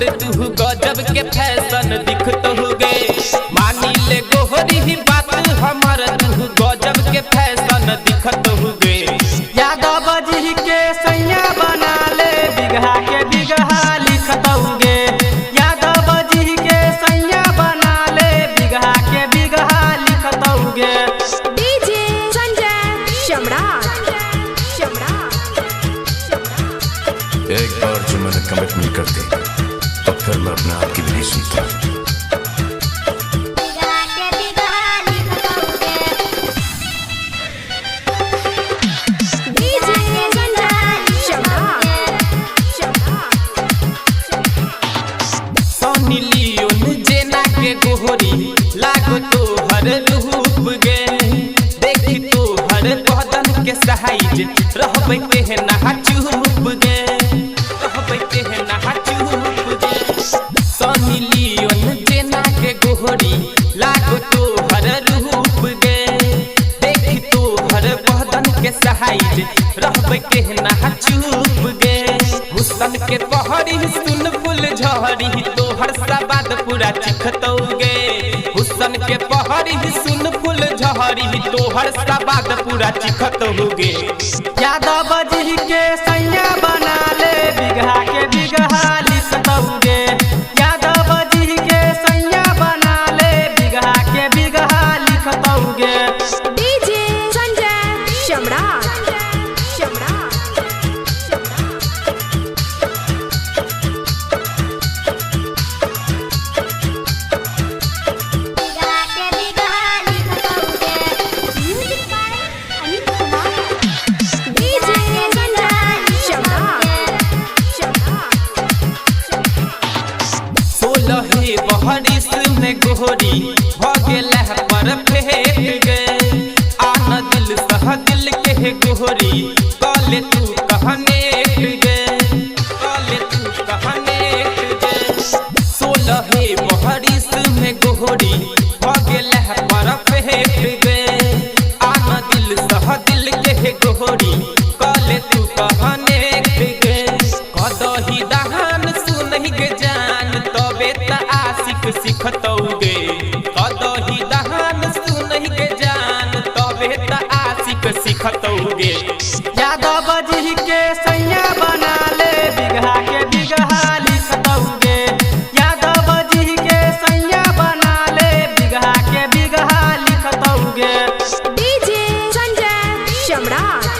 छोड़ तू गजब के फैशन दिखतो हुगे मानी ले गोहरी बात हमर तू गजब के फैशन दिखतो हुगे यादव जी के सैया बना ले बिगहा के बिगहा लिखतौगे यादव जी के सैया बना ले बिगहा के बिगहा लिखतौगे डीजे संजय सम्राट एक बार जो मैंने कमिटमेंट कर दी तो फिर मैं अपने आप की भी नहीं सुनता। सोनी लियोन जेना के गोहरी लागो तो हर रूप गे देखी तो हर बदन के साइज रहबै के ना चुप गे रहबै के ना चुप गे सोनी लियोन जेना के गोहरी लागो तो हर रूप गे देखी तो हर बदन के साइज रहबै के ना चुप गे हुस्न के पहरी सुन फूल झहरी तोहर सबाद पूरा चिखतौगे हुस्न के पहरी सुन फूल झहरी तोहर सबाद पूरा चिखतौगे यादव जी के सैया बना ले बिगहा के बिगहा लिखतौगे यादव जी के सैया बना ले बिगहा के बिगहा लिखतौगे डीजे संजय सम्राट सोलहे बहरिस में गोहरी भगेल पर फेंक गे आन दिल सह दिल के गोहरी काले तू कहने गे काले तू कहने गे सोलहे बहरिस में गोहरी भगेल पर फेंक गे आन दिल सह दिल के गोहरी काले तू कहने गे कदही दहान सुनहि के जान तबे त आशिक सिखतौगे कदही दहान सुनहि के जान तबे त आशिक सिखतौगे यादव जी के सैया बना ले बिगहा के बिगहा लिखतौगे यादव जी के सैया बना ले बिगहा के बिगहा लिखतौगे डीजे संजय सम्राट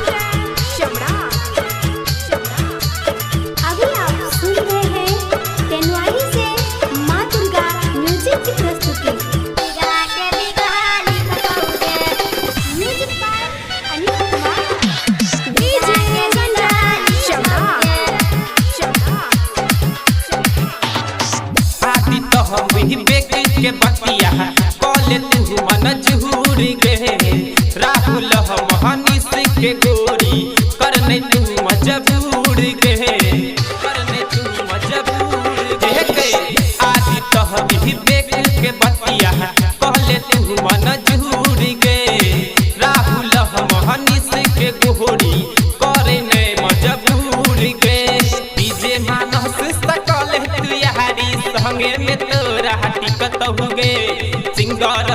अभी आप सुन रहे हैं तेनवाही से माँ दुर्गा म्यूजिक की प्रस्तुति music by Anil Kumar DJ Sanjay Samrat आदि तो हम ही बेक के बतिया कॉले तू मन झूर गे राहुल हम हनीस के गोरी करने तू मजबूर गे करने तू मजबूर गे आदि तो हम ही बेक के बतिया कहले तू मन झूर गे राहुल हम हनीस के गोरी करने मजबूर गे डीजे मानस सकल तू यारी संगे में तोरा टिकत हुगे सिंगर